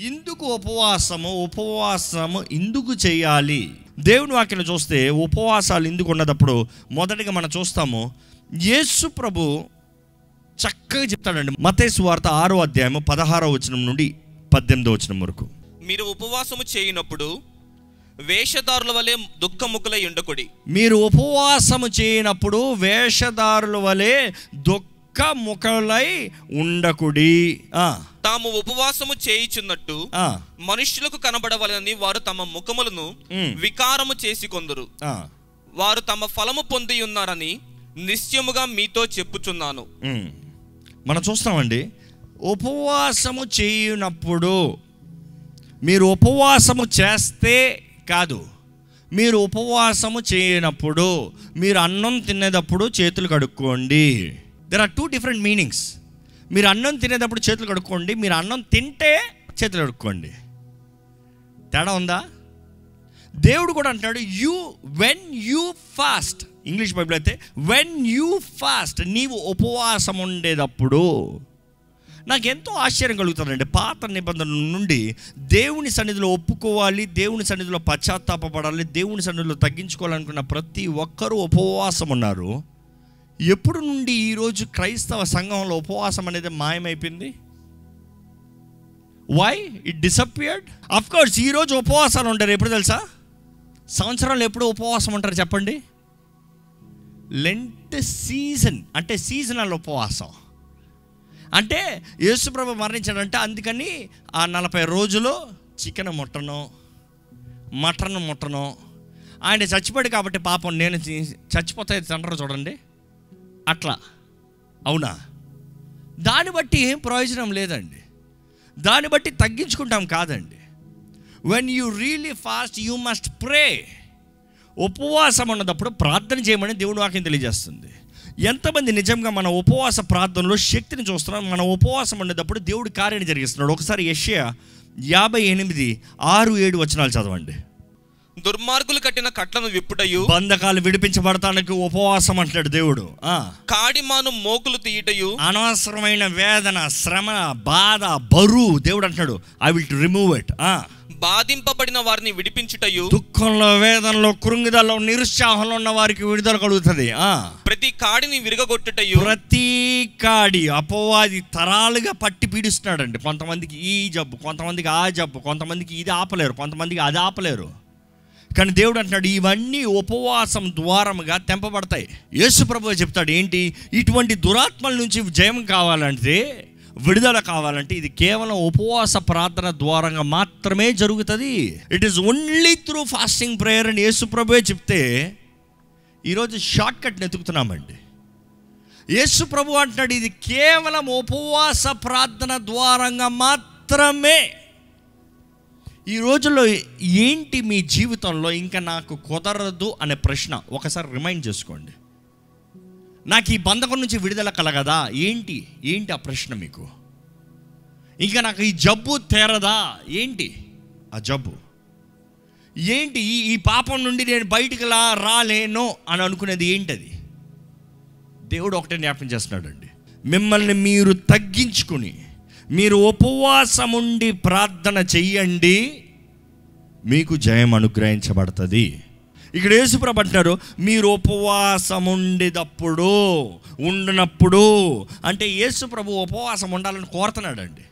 ఎందుకు ఉపవాసము ఎందుకు చేయాలి? దేవుని వాక్యం చూస్తే ఉపవాసాలు ఎందుకు ఉన్నదప్పుడు మొదటిగా మనం చూస్తాము, యేసు ప్రభు చక్కగా చెప్తాడండి. మత్తయి సువార్త 6వ అధ్యాయము 16వ వచనం నుండి 18వ వచనం వరకు. మీరు ఉపవాసము చేయనప్పుడు వేషధారుల వలె దుఃఖముఖులై ఉండకుడి. మీరు ఉపవాసము చేయనప్పుడు వేషధారుల వలె దుఃఖముఖులై ఉండకుడి. తాము ఉపవాసము చేయుచున్నట్టు మనుష్యులకు కనబడవలెనని వారు తమ ముఖములను వికారము చేసి కొందరు. వారు తమ ఫలము పొంది ఉన్నారని నిశ్చయముగా మీతో చెప్పుచున్నాను. మనం చూస్తామండి, ఉపవాసము చేయనప్పుడు, మీరు ఉపవాసము చేస్తే కాదు, మీరు ఉపవాసము చేయనప్పుడు మీరు అన్నం తినేటప్పుడు చేతులు కడుక్కోండి. There are 2 different meanings. మీరు అన్నం తినేటప్పుడు చేతులు కడుక్కోండి, మీరు అన్నం తింటే చేతులు కడుక్కోండి. తేడా ఉందా? దేవుడు కూడా అంటాడు, when you fast. English Bible అయితే వెన్ యూ ఫాస్ట్, నీవు ఉపవాసం ఉండేటప్పుడు. నాకు ఎంతో ఆశ్చర్యం కలుగుతుందండి. పాత నిబంధన నుండి దేవుని సన్నిధిలో ఒప్పుకోవాలి, దేవుని సన్నిధిలో పశ్చాత్తాపడాలి, దేవుని సన్నిధిలో తగ్గించుకోవాలనుకున్న ప్రతి ఒక్కరూ ఉపవాసం ఉన్నారు. ఎప్పుడు నుండి ఈరోజు క్రైస్తవ సంఘంలో ఉపవాసం అనేది మాయమైపోయింది? Why it disappeared? Of course ఈరోజు ఉపవాసాలు ఉంటారు. ఎప్పుడు తెలుసా? సంవత్సరంలో ఎప్పుడు ఉపవాసం ఉంటారు చెప్పండి? లెంట్ సీజన్, అంటే సీజనల్ ఉపవాసం. అంటే యేసుప్రభు మరణించాడంటే అందుకని ఆ 40 రోజులు చికెన్ ముట్టను, మటన్ ముట్టను. ఆయన చచ్చిపోయాడు కాబట్టి పాపం నేను చచ్చిపోతే తండ్రి చూడండి అట్లా. అవునా? దాన్ని బట్టి ఏం ప్రయోజనం లేదండి. దాన్ని బట్టి తగ్గించుకుంటాం కాదండి. When you really fast you must ప్రే. ఉపవాసం ఉన్నప్పుడు ప్రార్థన చేయమని దేవుని వాక్యం తెలియజేస్తుంది. ఎంతమంది నిజంగా మన ఉపవాస ప్రార్థనలో శక్తిని చూస్తున్నాం? మన ఉపవాసం ఉండేటప్పుడు దేవుడు కార్యాన్ని జరిగిస్తున్నాడు. ఒకసారి యెషయా 58:6-7 వచనాలు చదవండి. దుర్మార్గులు కట్టిన కట్లను విప్పుటయు, బంధకాలు విడిపించబడటానికి ఉపవాసం అంటాడు దేవుడు. కాడిమాను మోకులు తీయటయు, అనవసరమైన వేదన, శ్రమ, బాధ, బరువు దేవుడు అంటాడు ఐ విల్ రిమూవ్ ఇట్. బాధింపబడిన వారిని విడిపించుటయు, దుఃఖంలో, వేదనలో, కృంగిదలో, నిరుత్సాహంలో ఉన్న వారికి విడుదల కలుగుతుంది. ప్రతి కాడిని విరగొట్టుటయు. ప్రతి కాడి అపవాది తరాలుగా పట్టి పీడిస్తున్నాడండి. కొంతమందికి ఈ జబ్బు, కొంతమందికి ఆ జబ్బు, కొంతమందికి ఇది ఆపలేరు, కొంతమందికి అది ఆపలేరు. కానీ దేవుడు అంటున్నాడు ఇవన్నీ ఉపవాసం ద్వారముగా తెంపబడతాయి. యేసు ప్రభువు చెప్తాడు ఏంటి? ఇటువంటి దురాత్మల నుంచి జయం కావాలంటే, విడుదల కావాలంటే ఇది కేవలం ఉపవాస ప్రార్థన ద్వారంగా మాత్రమే జరుగుతుంది. It is only through fasting prayer అని యేసు ప్రభువే చెప్తే ఈరోజు షార్ట్ కట్ని ఎతుకుతున్నామండి. యేసు ప్రభు అంటున్నాడు ఇది కేవలం ఉపవాస ప్రార్థన ద్వారంగా మాత్రమే. ఈ రోజుల్లో ఏంటి మీ జీవితంలో ఇంకా నాకు కుదరదు అనే ప్రశ్న ఒకసారి రిమైండ్ చేసుకోండి. నాకు ఈ బంధకం నుంచి విడుదల కలగదా? ఏంటి ఆ ప్రశ్న మీకు? ఇంకా నాకు ఈ జబ్బు తీరదా? ఏంటి ఆ జబ్బు? ఏంటి ఈ పాపం నుండి నేను బయటికి రాలేను అని అనుకునేది ఏంటది? దేవుడు ఒకటే జ్ఞాపకం చేస్తున్నాడండి, మిమ్మల్ని మీరు తగ్గించుకుని మీరు ఉపవాసం ఉండి ప్రార్థన చెయ్యండి, మీకు జయం అనుగ్రహించబడుతుంది. ఇక్కడ యేసుప్రభు అంటున్నారు మీరు ఉపవాసం ఉండినప్పుడు అంటే యేసుప్రభు ఉపవాసం ఉండాలని కోరుతున్నాడండి.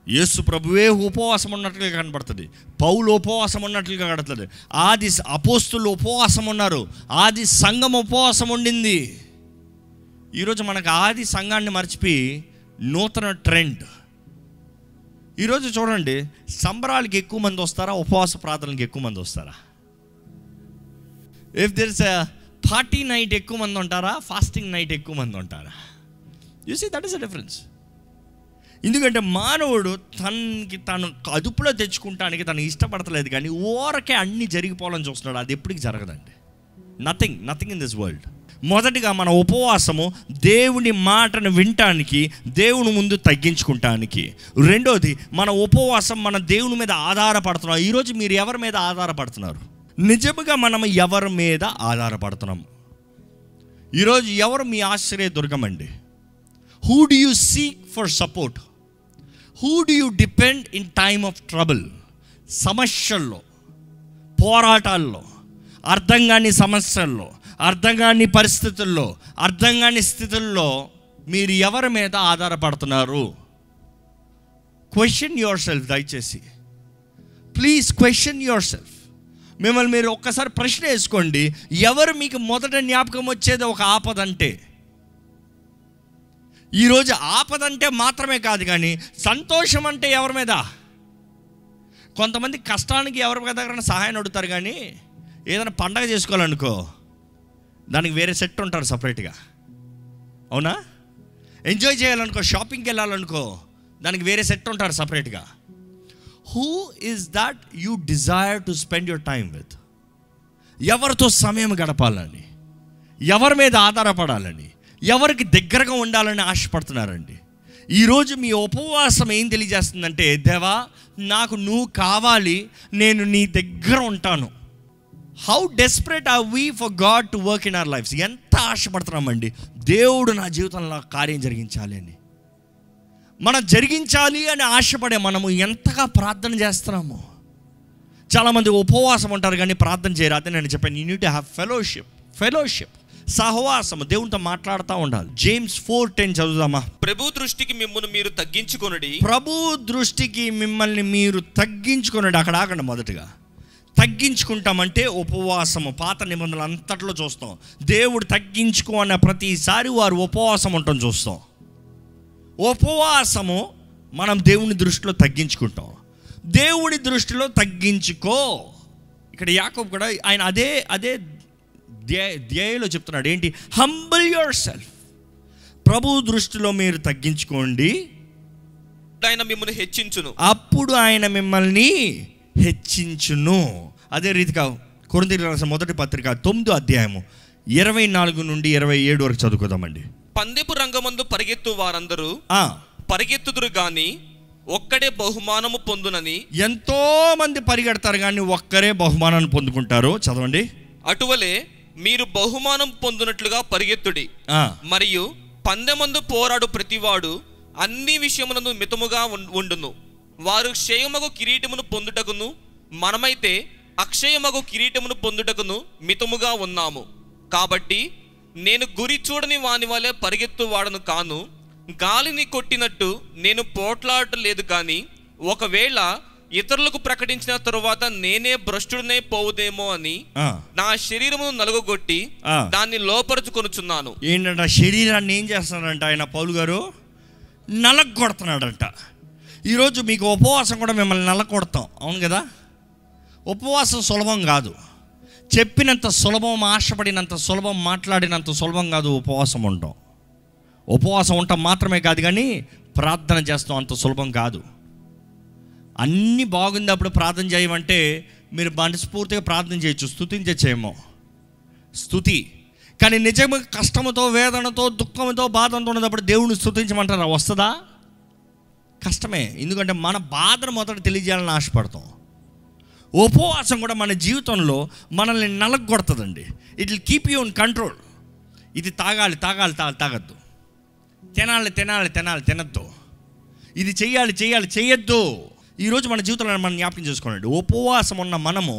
యేసుప్రభువే ఉపవాసం ఉన్నట్లుగా కనబడుతుంది, పౌలు ఉపవాసం ఉన్నట్లుగా కనబడుతుంది, ఆది అపోస్తులు ఉపవాసం ఉన్నారు, ఆది సంఘం ఉపవాసం ఉండింది. ఈరోజు మనకు ఆది సంఘాన్ని మర్చిపోయి నూతన ట్రెండ్. ఈరోజు చూడండి, సంబరాలకి ఎక్కువ మంది వస్తారా, ఉపవాస ప్రార్థనలకు ఎక్కువ మంది వస్తారా? If there is a party night ఎక్కువ మంది ఉంటారా, ఫాస్టింగ్ నైట్ ఎక్కువ మంది ఉంటారా? You see that is a difference. ఎందుకంటే మానవుడు తను అదుపులో తెచ్చుకుంటానికి తను ఇష్టపడతలేదు, కానీ ఊరకే అన్నీ జరిగిపోవాలని చూస్తున్నాడు. అది ఎప్పటికీ జరగదండి. Nothing in this world. మొదటిగా మన ఉపవాసము దేవుని మాటను వినటానికి, దేవుని ముందు తగ్గించుకుంటానికి. రెండోది మన ఉపవాసం మన దేవుని మీద ఆధారపడుతున్నాం. ఈరోజు మీరు ఎవరి మీద ఆధారపడుతున్నారు? నిజముగా మనం ఎవరి మీద ఆధారపడుతున్నాం? ఈరోజు ఎవరు మీ ఆశ్రయ దుర్గం అండి? Who do you seek for support? Who do you depend in time of trouble? సమస్యల్లో, పోరాటాల్లో, అర్థం కాని సమస్యల్లో, అర్థం కాని పరిస్థితుల్లో, అర్థం కాని స్థితుల్లో మీరు ఎవరి మీద ఆధారపడుతున్నారు? Question yourself. దయచేసి ప్లీజ్ క్వశ్చన్ యువర్ సెల్ఫ్. మిమ్మల్ని మీరు ఒక్కసారి ప్రశ్న వేసుకోండి. ఎవరు మీకు మొదట జ్ఞాపకం వచ్చేది ఒక ఆపదంటే? ఈరోజు ఆపదంటే మాత్రమే కాదు, కానీ సంతోషం అంటే ఎవరి మీద? కొంతమంది కష్టానికి ఎవరి దగ్గర సహాయం అడుగుతారు, కానీ ఏదైనా పండగ చేసుకోవాలనుకో దానికి వేరే సెట్ ఉంటారు సపరేట్గా. అవునా? ఎంజాయ్ చేయాలనుకో, షాపింగ్కి వెళ్ళాలనుకో దానికి వేరే సెట్ ఉంటారు సపరేట్గా. Who is that you desire to spend your time with? ఎవరితో సమయం గడపాలని, ఎవరి మీద ఆధారపడాలని, ఎవరికి దగ్గరగా ఉండాలని ఆశపడుతున్నారండి? ఈరోజు మీ ఉపవాసం ఏం తెలియజేస్తుందంటే, దేవా నాకు నువ్వు కావాలి, నేను నీ దగ్గర ఉంటాను. How desperate are we for God to work in our lives? ఎంత ఆశపడుతున్నామండి, దేవుడు నా జీవితంలో కార్యం జరిగించాలి అని. మనం జరిగించాలి అని ఆశపడే మనము ఎంతగా ప్రార్థన చేస్తున్నాము. చాలామంది ఉపవాసం ఉంటారు కానీ ప్రార్థన చేయరు. అదే నేను చెప్పాను, you need to have fellowship, సహవాసము, దేవునితో మాట్లాడుతూ ఉండాలి. జేమ్స్ 4:10 చదువుదామా? ప్రభు దృష్టికి మిమ్మల్ని మీరు తగ్గించుకొనుడి. ప్రభు దృష్టికి మిమ్మల్ని మీరు తగ్గించుకొనుడి. అక్కడ ఆగండి. మొదటగా తగ్గించుకుంటామంటే ఉపవాసము. పాత నిబంధనలు అంతట్లో చూస్తాం, దేవుడు తగ్గించుకో అన్న ప్రతిసారి వారు ఉపవాసం ఉండటం చూస్తాం. ఉపవాసము మనం దేవుని దృష్టిలో తగ్గించుకుంటాం, దేవుడి దృష్టిలో తగ్గించుకో. ఇక్కడ యాకోబు కూడా ఆయన అదే ధ్యేయంలో చెప్తున్నాడు. ఏంటి? Humble your self. ప్రభు దృష్టిలో మీరు తగ్గించుకోండి, ఆయన మిమ్మల్ని హెచ్చించును. అప్పుడు ఆయన మిమ్మల్ని హెచ్చించును. అదే రీతిగా కొరింథీయులకు రాసిన మొదటి పత్రిక 9వ అధ్యాయము 24 నుండి 27 వరకు చదువుకుందామండి. పందెపు రంగమందు పరిగెత్తు వారందరూ పరిగెత్తుదురు గాని ఒక్కడే బహుమానము పొందునని. ఎంతో మంది పరిగెడతారు కానీ ఒక్కరే బహుమానాన్ని పొందుకుంటారు. చదవండి. అటువలే మీరు బహుమానం పొందునట్లుగా పరిగెత్తుడి. మరియు పందెమందు పోరాడు ప్రతివాడు అన్ని విషయములను మితముగా ఉండును. వారు క్షయమగు కిరీటమును పొందుటకును, మనమైతే అక్షయమగు కిరీటమును పొందుటకును మితముగా ఉన్నాము. కాబట్టి నేను గురి చూడని వాని వలె పరిగెత్తు వాడను కాను, గాలిని కొట్టినట్టు నేను పోట్లాడలేదు. కానీ ఒకవేళ ఇతరులకు ప్రకటించిన తరువాత నేనే భ్రష్టుడనే పోవుదేమో అని నా శరీరమును నలుగొట్టి దాన్ని లోపరుచుకొనుచున్నాను. ఏంటంట? శరీరాన్ని ఏం చేస్తున్నాడంట ఆయన? పౌలు గారు నలగొడుతున్నాడంట. ఈరోజు మీకు ఉపవాసం కూడా మిమ్మల్ని నలగొడతాం. అవును కదా? ఉపవాసం సులభం కాదు. చెప్పినంత సులభం, ఆశపడినంత సులభం, మాట్లాడినంత సులభం కాదు ఉపవాసం ఉండటం. ఉపవాసం ఉండటం మాత్రమే కాదు, కానీ ప్రార్థన చేస్తాం అంత సులభం కాదు. అన్నీ బాగుంది అప్పుడు ప్రార్థన చేయమంటే మీరు మనస్ఫూర్తిగా ప్రార్థన చేయొచ్చు, స్తుతించేమో స్తుతి. కానీ నిజంగా కష్టంతో, వేదనతో, దుఃఖంతో, బాధతో ఉన్నప్పుడు దేవుని స్తుతించమంటారా? వస్తుందా? కష్టమే. ఎందుకంటే మన బాధను మొదట తెలియజేయాలని ఆశపడతాం. ఉపవాసం కూడా మన జీవితంలో మనల్ని నలగొడుతుందండి. It will keep you in control. ఇది తాగద్దు, తినద్దు, ఇది చెయ్యొద్దు. ఈరోజు మన జీవితంలో మనం జ్ఞాపకం చేసుకోండి. ఉపవాసం ఉన్న మనము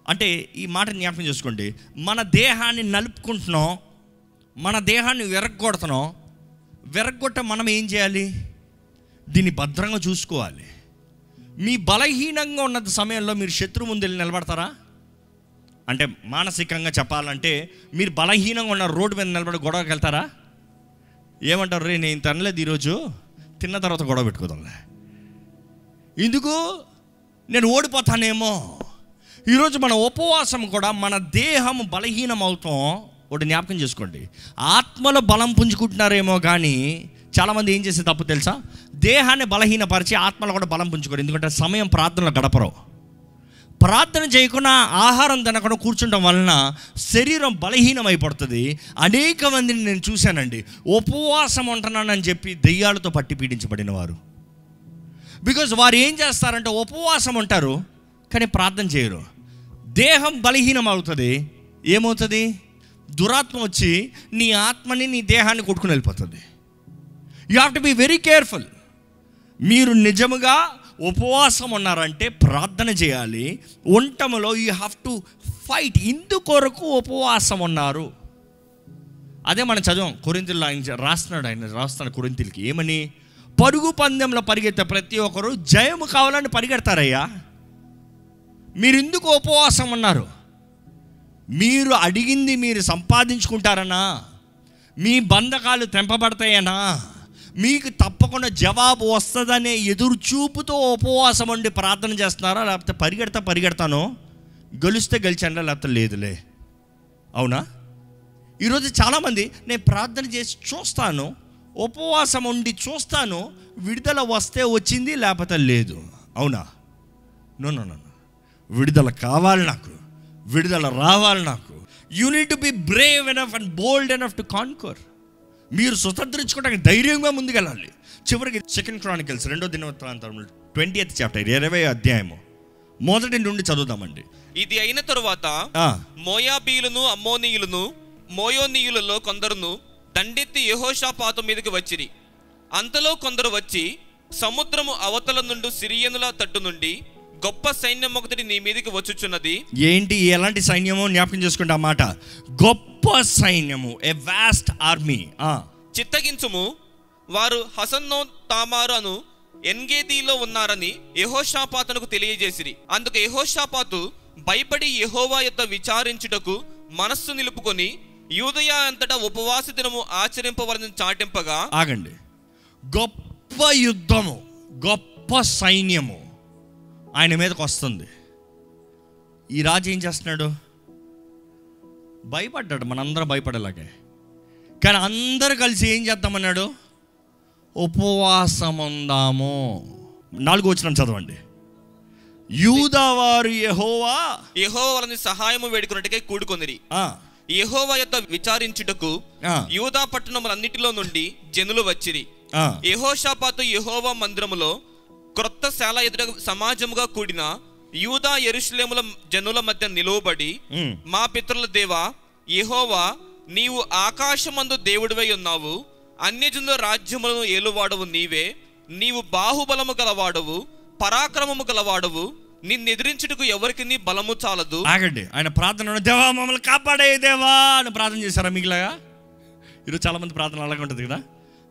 అంటే ఈ మాట జ్ఞాపకం చేసుకోండి, మన దేహాన్ని నలుపుకుంటున్నాం, మన దేహాన్ని విరగొట్ట మనం ఏం చేయాలి? దీన్ని భద్రంగా చూసుకోవాలి. మీ బలహీనంగా ఉన్న సమయంలో మీరు శత్రువు ముందు వెళ్ళి నిలబడతారా? అంటే మానసికంగా చెప్పాలంటే మీరు బలహీనంగా ఉన్న రోడ్డు మీద నిలబడి గొడవకి వెళ్తారా? ఏమంటారు? రే నేను తినలేదు ఈరోజు, తిన్న తర్వాత గొడవ పెట్టుకోదాంలే, ఎందుకు నేను ఓడిపోతానేమో. ఈరోజు మన ఉపవాసం కూడా మన దేహం బలహీనం అవుతాం. ఒకటి జ్ఞాపకం చేసుకోండి, ఆత్మలో బలం పుంజుకుంటున్నారేమో కానీ చాలామంది ఏం చేసే తప్పు తెలుసా? దేహాన్ని బలహీనపరిచి ఆత్మలో కూడా బలం పుంజుకోరు. ఎందుకంటే సమయం ప్రార్థనలో గడపరు. ప్రార్థన చేయకుండా ఆహారం తినకుండా కూర్చుండడం వలన శరీరం బలహీనం అయిపోతుంది. అనేక మందిని నేను చూశానండి, ఉపవాసం ఉంటున్నానని చెప్పి దెయ్యాలతో పట్టి పీడించబడిన వారు. బికాజ్ వారు ఏం చేస్తారంటే ఉపవాసం ఉంటారు కానీ ప్రార్థన చేయరు. దేహం బలహీనం అవుతుంది. ఏమవుతుంది? దురాత్మ వచ్చి నీ ఆత్మని, నీ దేహాన్ని కొట్టుకుని వెళ్ళిపోతుంది. You have to be very careful. మీరు నిజముగా ఉపవాసం ఉన్నారంటే ప్రార్థన చేయాలి. ఉండటంలో యూ హ్యావ్ టు ఫైట్. ఇందుకొరకు ఉపవాసం ఉన్నారు. అదే మనం చదివాం కొరింథీయుల్లో ఆయన రాస్తున్నాడు కొరింథీయులకి ఏమని, పరుగు పందెంలో పరిగెత్తే ప్రతి ఒక్కరు జయము కావాలని పరిగెడతారయ్యా. మీరు ఎందుకు ఉపవాసం ఉన్నారు? మీరు అడిగింది మీరు సంపాదించుకుంటారనా? మీ బంధకాలు తెంపబడతాయనా? మీకు తప్పకుండా జవాబు వస్తుందనే ఎదురు చూపుతో ఉపవాసం ఉండి ప్రార్థన చేస్తున్నారా? లేకపోతే పరిగెడతానో గెలిస్తే గెలిచాను లేకపోతే లేదులే? అవునా? ఈరోజు చాలామంది నేను ప్రార్థన చేసి చూస్తాను, ఉపవాసం ఉండి చూస్తాను, విడుదల వస్తే వచ్చింది లేకపోతే లేదు. అవునా? నో. విడుదల కావాలి నాకు, విడుదల రావాలి నాకు. You need to be Brave enough and bold enough to conquer. మీరు స్వతంత్రించుకోవడానికి ధైర్యంగా ముందుకెళ్ళాలి. చివరికి 2 Chronicles 2వ దినవృత్తాంతములు 20th chapter 20వ అధ్యాయము మొదటి నుండి చదువుదామండి. ఇది అయిన తరువాత మోయాబీయులను అమ్మోనీయులను మోయోనీయులలో కొందరును దండెత్తి యెహోషాపాతు మీదకి వచ్చిరి. అంతలో కొందరు వచ్చి, సముద్రము అవతల నుండి సిరియనుల తట్టు నుండి గొప్ప సైన్యం ఒకటి నీ మీదకి వచ్చుచున్నది. ఏంటి ఎలాంటి సైన్యమో జ్ఞాపకం చేసుకుంటే ఆ మాట, గొప్ప సైన్యము, ఏ వాస్ట్ ఆర్మీ. చిత్తగించుము, వారు హసన్నో తామారు అను ఎన్గేదీలో ఉన్నారని యెహోషాపాతునకు తెలియజేసిరి. అందుకు యెహోషాపాతు భయపడి యెహోవా యొద్ద విచారించుటకు మనస్సు నిలుపుకొని యూదయ అంతటా ఉపవాస దినము ఆచరింపవలనని చాటింపగా. ఆగండి. గొప్ప యుద్ధము, గొప్ప సైన్యము ఆయన మీదకి వస్తుంది. ఈ రాజు ఏం చేస్తున్నాడు? భయపడ్డాడు. మనందరం భయపడేలాగే. కానీ అందరూ కలిసి ఏం చేద్దామన్నాడు? ఉపవాసం ఉందాము. 4వ వచనం చదవండి. యూదావారు యెహోవా వలన సహాయము వేడుకొనుటకై కూడుకొనిరి. యెహోవా యొద్ద విచారించుటకు యూదా పట్టణములన్నిటిలో నుండి జనులు వచ్చిరి. యెహోషాపాతు యెహోవా మందిరములో క్రొత్త శాల ఎదుట సమాజముగా కూడిన యూదా యెరూషలేముల జనుల మధ్య నిలువబడి, మా పితరుల దేవా యెహోవా, నీవు ఆకాశమందు దేవుడివై ఉన్నావు, అన్యజనుల రాజ్యములను ఏలువాడవు నీవే. నీవు బాహుబలము గలవాడవు, పరాక్రమము గలవాడవు, నిన్నెదిరించుటకు ఎవరికి నీ బలము చాలదు. ఆగండి. ఆయన ప్రార్థన, దేవా మమ్మల్ని కాపాడే దేవా అని ప్రార్థన చేశారా? మిగిలిగా ఈరోజు చాలా మంది ప్రార్థన అలాగే ఉంటుంది కదా.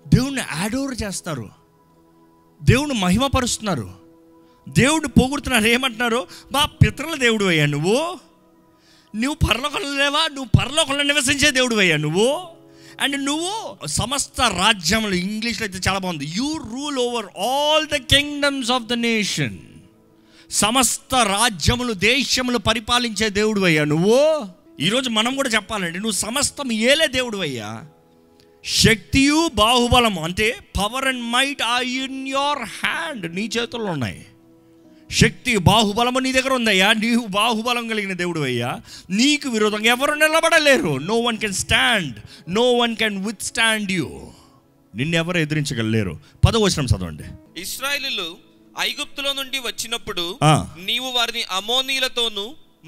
దేవుణ్ణి అడోర్ చేస్తారు, దేవుణ్ణి మహిమపరుస్తున్నారు, దేవుడిని పొగుడుతున్నారు. ఏమంటున్నారు? మా పితరుల దేవుడు అయ్యా నువ్వు పరలోకంలో లేవా? నువ్వు పరలోకంలో నివసించే దేవుడు అయ్యా నువ్వు. అండ్ నువ్వు సమస్త రాజ్యములు, ఇంగ్లీష్లో అయితే చాలా బాగుంది, you rule over all the kingdoms of the nation. సమస్త రాజ్యములు, దేశములు పరిపాలించే దేవుడు అయ్యా నువ్వు. ఈరోజు మనం కూడా చెప్పాలండి, నువ్వు సమస్తం ఏలే దేవుడు అయ్యా. శక్తియు బాహుబలము అంటే power and might are in your hand, నీ చేతుల్లో ఉన్నాయి. శక్తి బాహుబలము నీ దగ్గర ఉందయ్యా. నీవు బాహుబలం కలిగిన దేవుడు అయ్యా. నీకు విరోధంగా ఎవరు నిలబడలేరు. No one can stand, no one can withstand you. నిన్నెవరు ఎదిరించగలలేరు. 10వ వచనం చదవండి. ఇశ్రాయేలీయులు ఐగుప్తులో నుండి వచ్చినప్పుడు నీవు వారిని అమోనీలతోనూ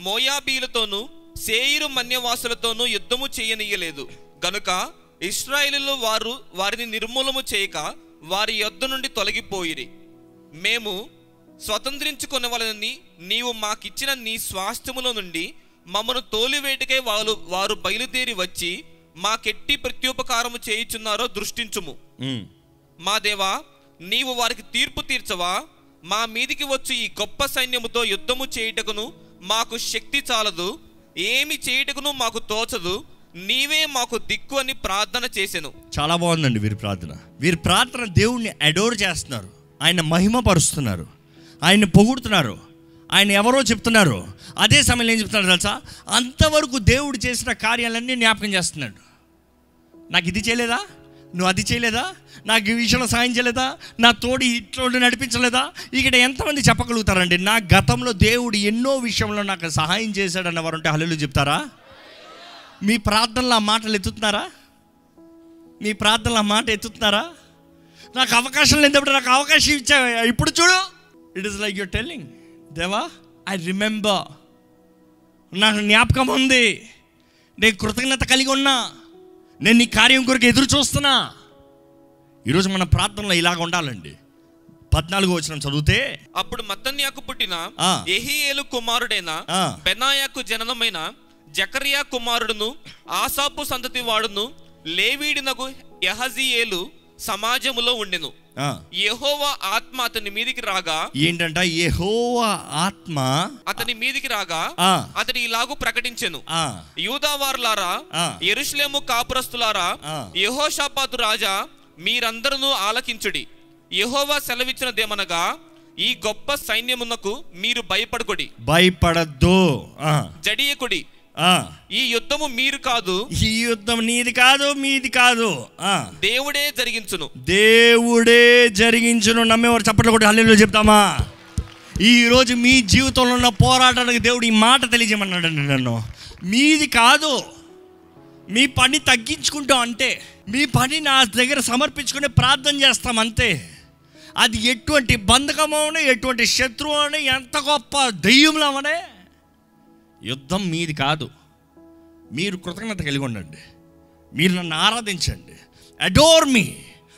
మోయాబీలతోనూ సేయిరు మన్యవాసులతోనూ యుద్ధము చేయనీయలేదు గనుక ఇశ్రాయేలీయులు వారిని నిర్మూలము చేయక వారి యొద్ద నుండి తొలగిపోయిరి. మేము స్వతంత్రించుకొనవలనని నీవు మాకిచ్చిన నీ స్వాస్థ్యములో నుండి మమ్మను తోలివేటికై వారు బయలుదేరి వచ్చి మాకెట్టి ప్రత్యుపకారము చేయుచున్నారో దృష్టించుము. మా దేవా, నీవు వారికి తీర్పు తీర్చవా? మా మీదికి వచ్చి ఈ గొప్ప సైన్యముతో యుద్ధము చేయుటకును మాకు శక్తి చాలదు, ఏమి చేయుటకును మాకు తోచదు, నీవే మాకు దిక్కు అని ప్రార్థన చేసెను. చాలా బాగుందండి వీరి ప్రార్థన దేవుణ్ణి అడోర్ చేస్తున్నారు, ఆయన మహిమపరుస్తున్నారు, ఆయన పొగుడుతున్నారు, ఆయన ఎవరో చెప్తున్నారు. అదే సమయంలో ఏం చెప్తున్నారు తెలుసా? అంతవరకు దేవుడు చేసిన కార్యాలన్నీ జ్ఞాపకం చేస్తున్నాడు. నాకు ఇది చేయలేదా, నువ్వు అది చేయలేదా, నాకు ఈ విషయంలో సాయం చేయలేదా, నా తోడు ఇట్లో నడిపించలేదా? ఇక్కడ ఎంతమంది చెప్పగలుగుతారండి నా గతంలో దేవుడు ఎన్నో విషయంలో నాకు సహాయం చేశాడన్న వారు ఉంటే హల్లెలూయా చెప్తారా? మీ ప్రార్థనలో ఆ మాటలు ఎత్తుతున్నారా? మీ ప్రార్థనలో ఆ మాట ఎత్తుతున్నారా? నాకు అవకాశం లేనప్పుడు నాకు అవకాశం ఇచ్చా, ఇప్పుడు చూడు. It is like your telling, దేవా ఐ రిమెంబర్, నాకు జ్ఞాపకం ఉంది, నేను కృతజ్ఞత కలిగి ఉన్నా, నేను నీ కార్యం కొరకు ఎదురు చూస్తున్నా. ఈరోజు మన ప్రార్థనలో ఇలాగ ఉండాలండి. 14వ వచనం చదివితే, అప్పుడు మత్తన్యాకు పుట్టిన యెహీయేలు కుమారుడైన బెనాయాకు జననమైన జకర్యా కుమారుడును ఆసాపు సంతతి వాడును లేవీయునగు యహజీయేలు సమాజములో ఉండెను. యెహోవా ఆత్మ అతని మీదికి రాగా, ఏంటంట, యెహోవా ఆత్మ అతని మీదికి రాగా అతడు ఇలాగూ ప్రకటించెను, యూదావారులారా, యెరూషలేము కాపురస్తులారా, యెహోషాపాతు రాజా, మీరందరూ ఆలకించుడి. యెహోవా సెలవిచ్చినదేమనగా, ఈ గొప్ప సైన్యమునకు మీరు భయపడద్దు, జడియకుడి. ఈ యుద్ధము మీరు కాదు, ఈ యుద్ధం నీది కాదు, మీది కాదు, దేవుడే జరిగించును, దేవుడే జరిగించును. నమ్మేవారు చప్పట్లు కొట్టి హల్లెలూయా చెప్తామా? ఈ రోజు మీ జీవితంలో ఉన్న పోరాటానికి దేవుడు ఈ మాట తెలియజేయమన్నాడండి నన్ను. మీది కాదు, మీ పని తగ్గించుకుంటాం అంటే, మీ పని నా దగ్గర సమర్పించుకుని ప్రార్థన చేస్తాం అంతే. అది ఎటువంటి బంధకమోనే, ఎటువంటి శత్రువు అని, ఎంత గొప్ప దెయ్యంలో అవనే, యుద్ధం మీది కాదు. మీరు కృతజ్ఞత కలిగి ఉండండి, మీరు నన్ను ఆరాధించండి. Adore me,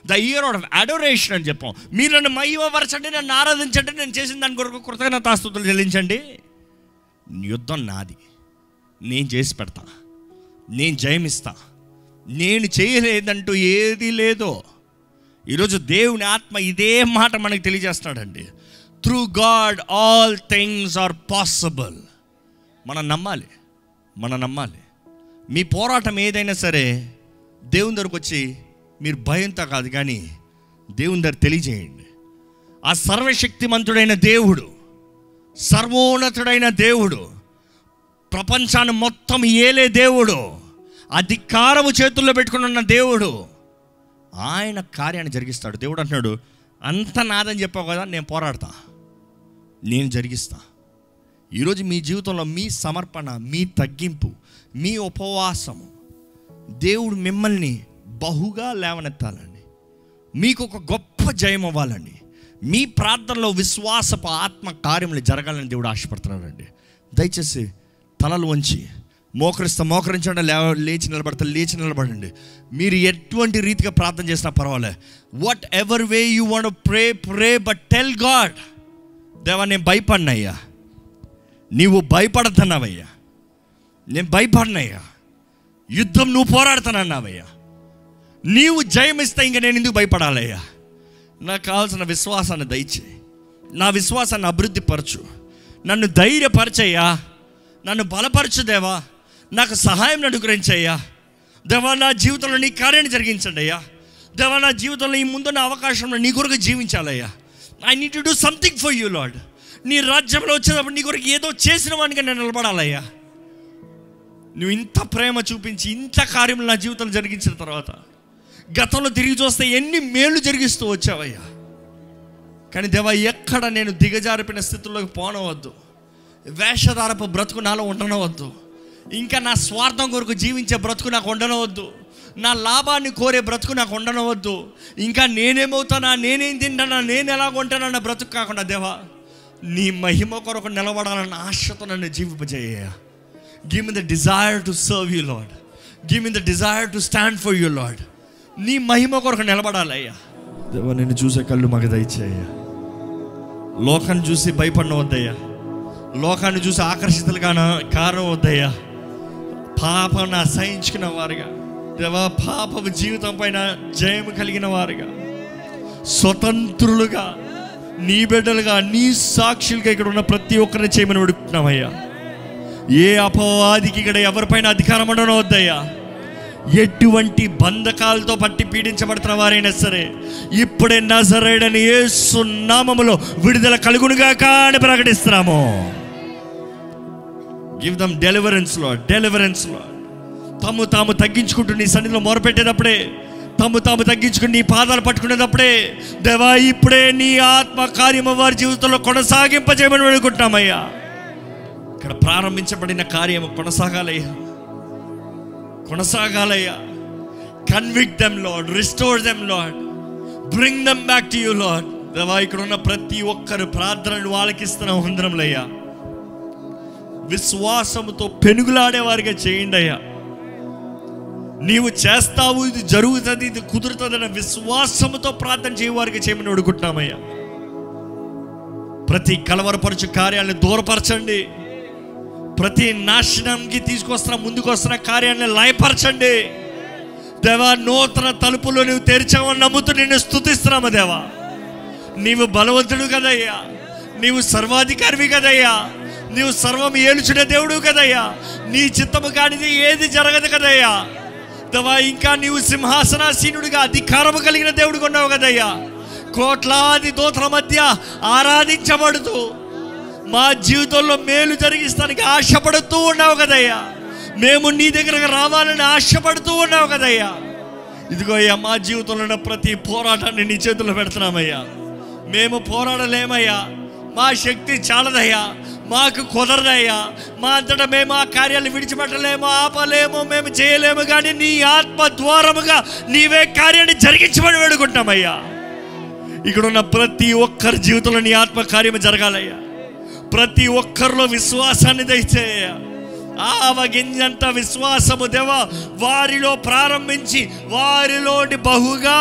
the year of adoration అని చెప్పాం. మీరు నన్ను మహిమపరచండి, నన్ను ఆరాధించండి, నేను చేసిన దాని కొరకు కృతజ్ఞతాస్తుతులు చెల్లించండి. యుద్ధం నాది, నేను చేసి పెడతా, నేను జయమిస్తా, నేను చేయలేదంటూ ఏది లేదో. ఈరోజు దేవుని ఆత్మ ఇదే మాట మనకు తెలియజేస్తున్నాడండి. Through God all things are possible. మనం నమ్మాలి. మీ పోరాటం ఏదైనా సరే దేవుని దగ్గరకు వచ్చి మీరు భయంతో కాదు కానీ దేవుని దగ్గర తెలియజేయండి. ఆ సర్వశక్తిమంతుడైన దేవుడు, సర్వోన్నతుడైన దేవుడు, ప్రపంచాన్ని మొత్తం ఏలే దేవుడు, అధికారము చేతుల్లో పెట్టుకుని ఉన్న దేవుడు, ఆయన కార్యాన్ని జరిగిస్తాడు. దేవుడు అంటున్నాడు, అంత నాదని చెప్పావు కదా, నేను పోరాడతా, నేను జరిగిస్తా. ఈరోజు మీ జీవితంలో మీ సమర్పణ, మీ తగ్గింపు, మీ ఉపవాసము దేవుడు మిమ్మల్ని బహుగా లేవనెత్తాలండి. మీకు ఒక గొప్ప జయం అవ్వాలండి. మీ ప్రార్థనలో విశ్వాసపు ఆత్మ కార్యములు జరగాలని దేవుడు ఆశపడుతున్నాడండి. దయచేసి తలలు వంచి మోకరించండి, లేచి నిలబడండి. మీరు ఎటువంటి రీతిగా ప్రార్థన చేసినా పర్వాలే. What ever way you want pray but tell God, దేవా నేను భయపడినయ్యా, నీవు భయపడతానవయ్యా, నేను భయపడినయ్యా, యుద్ధం నువ్వు పోరాడుతానన్నావయ్యా, నీవు జయమిస్తే ఇంకా నేను ఎందుకు భయపడాలయ్యా? నాకు కావాల్సిన విశ్వాసాన్ని దయచేయి, నా విశ్వాసాన్ని అభివృద్ధి పరచు, నన్ను ధైర్యపరచయ్యా, నన్ను బలపరచు దేవా, నాకు సహాయం అనుగ్రహించయ్యా. దేవా నా జీవితంలో నీ కార్యాన్ని జరిగించండి అయ్యా. దేవా నా జీవితంలో ఈ ముందున్న అవకాశంలో నీ కొరకు జీవించాలయ్యా. I need to do something for you Lord. నీ రాజ్యంలో వచ్చేటప్పుడు నీ కొరకు ఏదో చేసిన వాడిగా నేను నిలబడాలయ్యా. నువ్వు ఇంత ప్రేమ చూపించి ఇంత కార్యములు నా జీవితంలో జరిగించిన తర్వాత గతంలో తిరిగి చూస్తే ఎన్ని మేలు జరిగిస్తూ వచ్చావయ్యా. కానీ దేవా ఎక్కడ నేను దిగజారిపోయిన స్థితుల్లోకి పోనవద్దు, వేషధారపు బ్రతుకు నాలో ఉండనవద్దు, ఇంకా నా స్వార్థం కొరకు జీవించే బ్రతుకు నాకు ఉండనవద్దు, నా లాభాన్ని కోరే బ్రతుకు నాకు ఉండనవద్దు, ఇంకా నేనేమవుతానా, నేనేం తింటానా, నేను ఎలాగ ఉంటానన్న బ్రతుకు కాకుండా దేవా నీ మహిమ కొరకు నిలబడాలన్న ఆశతో నన్ను జీవింపజేయ. Give me the desire to serve you Lord, give me the desire to stand for you Lord. నీ మహిమ కొరకు నిలబడాలయ్యా. దేవా నిన్ను చూసే కళ్ళు మాకు దయచేయ్యా. లోకాన్ని చూసి భయపడవద్దయ్యా, లోకాన్ని చూసి ఆకర్షితులుగా కారణం వద్దయ్యా. పాపను అసహించుకున్న వారుగా దేవా, పాపపు జీవితం పైన జయం కలిగిన వారుగా, స్వతంత్రులుగా, నీ బిడ్డలుగా, నీ సాక్షులుగా ఇక్కడ ఉన్న ప్రతి ఒక్కరిని చేయమని అడుగుతున్నామయ్యా. ఏ అపవాదికి ఇక్కడ ఎవరిపైన అధికారం ఉండనవద్దయ్యా. ఎటువంటి బంధకాలతో పట్టి పీడించబడుతున్న వారైనా సరే ఇప్పుడే నజరేయుడైన యేసు నామములో విడుదల కలుగునుగాక అని ప్రకటిస్తున్నాము. Give them deliverance Lord, deliverance Lord. తాము తగ్గించుకుంటూ నీ సన్నిధిలో మొరపెట్టేటప్పుడే, తాము తగ్గించుకుని నీ పాదాలు పట్టుకునేటప్పుడే దేవా ఇప్పుడే నీ ఆత్మ కార్యము వారి జీవితంలో కొనసాగింపజేయమని వేడుకుంటున్నామయ్యా. ఇక్కడ ప్రారంభించబడిన కార్యము కొనసాగాలయ్యా. Convict them Lord, restore them Lord, bring them back to you Lord. దేవా ఇక్కడ ఉన్న ప్రతి ఒక్కరు ప్రార్థనలు వాళ్ళకిస్తున్న వందనములయ్యా. విశ్వాసముతో పెనుగులాడేవారిగా చేయండి అయ్యా. నీవు చేస్తావు, ఇది జరుగుతుంది, ఇది కుదురుతుందన్న విశ్వాసముతో ప్రార్థన చేయవారికి చేయమని అడుగుతున్నామయ్యా. ప్రతి కలవరపరచు కార్యాలను దూరపరచండి. ప్రతి నాశనంకి తీసుకొస్తున్న ముందుకు వస్తున్న కార్యాలను లయపరచండి. దేవా, నూతన తలుపులు నువ్వు తెరిచావని నమ్ముతూ నిన్ను స్తుతిస్తున్నాము. దేవా, నీవు బలవంతుడు కదయ్యా, నీవు సర్వాధికారివి కదయ్యా, నీవు సర్వం ఏలుచునే దేవుడు కదయ్యా, నీ చిత్తము కానిది ఏది జరగదు కదయ్యా. దేవా, ఇంకా నీవు సింహాసనాసీనుడిగా అధికారము కలిగిన దేవుడు ఉన్నావు కదయ్యా. కోట్లాది దూతల మధ్య ఆరాధించబడుతూ మా జీవితంలో మేలు జరిగిస్తానికి ఆశపడుతూ ఉన్నావు కదయ్యా. మేము నీ దగ్గరకు రావాలని ఆశపడుతూ ఉన్నావు కదయ్యా. ఇదిగో అయ్యా, మా జీవితంలో ఉన్న ప్రతి పోరాటాన్ని నీ చేతుల్లో పెడుతున్నామయ్యా. మేము పోరాడలేమయ్యా, మా శక్తి చాలదయ్యా, మాకు కుదరదయ్యా, మా అంతటా మేము ఆ కార్యాలు విడిచిపెట్టలేము, ఆపలేము, మేము చేయలేము. కానీ నీ ఆత్మ ద్వారముగా నీవే కార్యాన్ని జరిగించమని వేడుకుంటామయ్యా. ఇక్కడ ఉన్న ప్రతి ఒక్కరి జీవితంలో నీ ఆత్మ కార్యము జరగాలయ్యా. ప్రతి ఒక్కరిలో విశ్వాసాన్ని దయచేయ. ఆవగింజంత విశ్వాసము దేవా వారిలో ప్రారంభించి వారిలోని బహుగా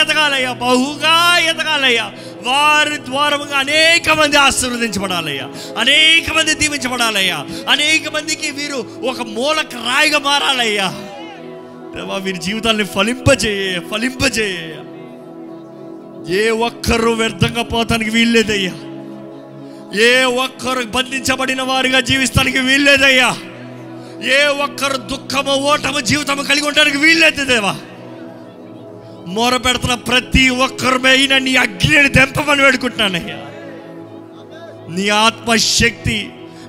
ఎదగాలయ్యా, బహుగా ఎదగాలయ్యా. వారి ద్వారముగా అనేక మంది ఆశీర్వదించబడాలయ్యా, అనేక మంది దీవించబడాలయ్యా, అనేక మందికి వీరు ఒక మూలక రాయిగా మారాలయ్యా. దేవా, వీరి జీవితాన్ని ఫలింపజేయ. ఏ ఒక్కరు వ్యర్థంగా పోతానికి వీల్లేదయ్యా, ఏ ఒక్కరు బంధించబడిన వారిగా జీవిస్తానికి వీల్లేదయ్యా, ఏ ఒక్కరు దుఃఖము ఓటము జీవితము కలిగి ఉండడానికి వీల్లేదు దేవా. మొర పెడుతున్న ప్రతి ఒక్కరి మీద నీ అగ్నిని తెంపమని వేడుకుంటున్నానయ్యా. నీ ఆత్మశక్తి,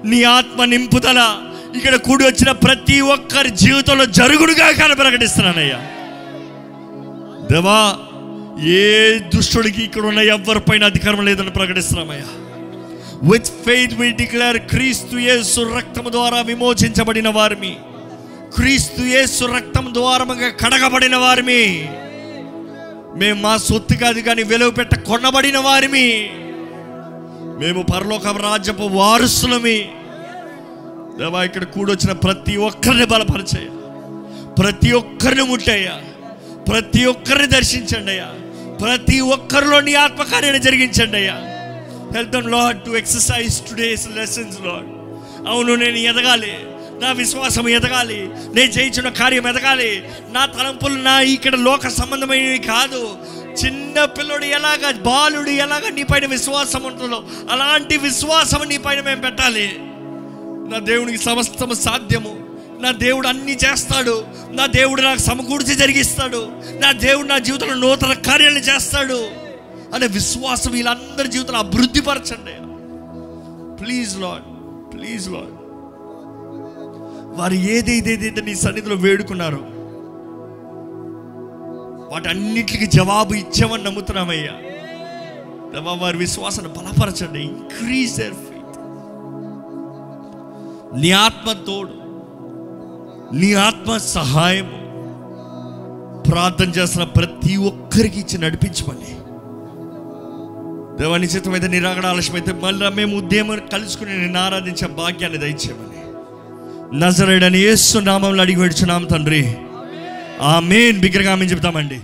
నీ ఆత్మ నింపుదల ఇక్కడ కూడి వచ్చిన ప్రతి ఒక్కరి జీవితంలో జరుగుడుగా కానీ ప్రకటిస్తున్నానయ్యా. దేవా, ఏ దుష్టుడికి ఇక్కడ ఉన్న ఎవరిపైన అధికారం లేదని ప్రకటిస్తున్నామయ్యా. With faith we declare క్రీస్తు యేసు రక్తము ద్వారా విమోచించబడిన వారిమి, క్రీస్తు యేసు రక్తం ద్వారముగా కడగబడిన వారిమి, మేము మా సొత్తు కాదు కానీ విలువ పెట్ట కొనబడిన వారిమి, మేము పరలోక రాజ్యపు వారసులమి. దేవా, ఇక్కడ కూడొచ్చిన ప్రతి ఒక్కరిని బలపరిచయ్యా, ప్రతి ఒక్కరిని ముట్టయ్యా, ప్రతి ఒక్కరిని దర్శించండి అయ్యా, ప్రతి ఒక్కరిలో నీ ఆత్మకార్యాన్ని జరిగించండి అయ్యా. Help them, Lord, to exercise today's lessons, Lord. అవును, నేను ఎదగాలి, నా విశ్వాసం ఎదగాలి, నేను చేయించిన కార్యం ఎదగాలి. నా తలంపులు నా ఇక్కడ లోక సంబంధమైనవి కాదు. చిన్న పిల్లడు ఎలాగ, బాలుడు ఎలాగ నీ పైన విశ్వాసం ఉంటుందో అలాంటి విశ్వాసం నీ పైన మేము పెట్టాలి. నా దేవునికి సమస్తము సాధ్యము, నా దేవుడు అన్నీ చేస్తాడు, నా దేవుడు నాకు సమకూర్చి జరిగిస్తాడు, నా దేవుడు నా జీవితంలో నూతన కార్యాలను చేస్తాడు అనే విశ్వాసం వీళ్ళందరి జీవితంలో అభివృద్ధిపరచండి. Please Lord, please Lord. వారు ఏదైతే నీ సన్నిధిలో వేడుకున్నారో వాటి అన్నిటికీ జవాబు ఇచ్చామని నమ్ముతున్నామయ్యా. వారి విశ్వాసాన్ని బలపరచండి. Increase their faith. నీ ఆత్మ తోడు, నీ ఆత్మ సహాయము ప్రార్థన చేస్తున్న ప్రతి ఒక్కరికి ఇచ్చి నడిపించమని. దేవా, నిశ్చితమైతే నీ రాకడ ఆలస్యమైతే మళ్ళీ మేము ఉదయం కలుసుకుని నిన్ను ఆరాధించే భాగ్యాన్ని దయచేయమని నజరేయుడైన యేసు నామములో అడిగి వేడుచున్నాం తండ్రి, ఆమేన్. బిగ్గరగా ఆమేన్ చెప్తామండి.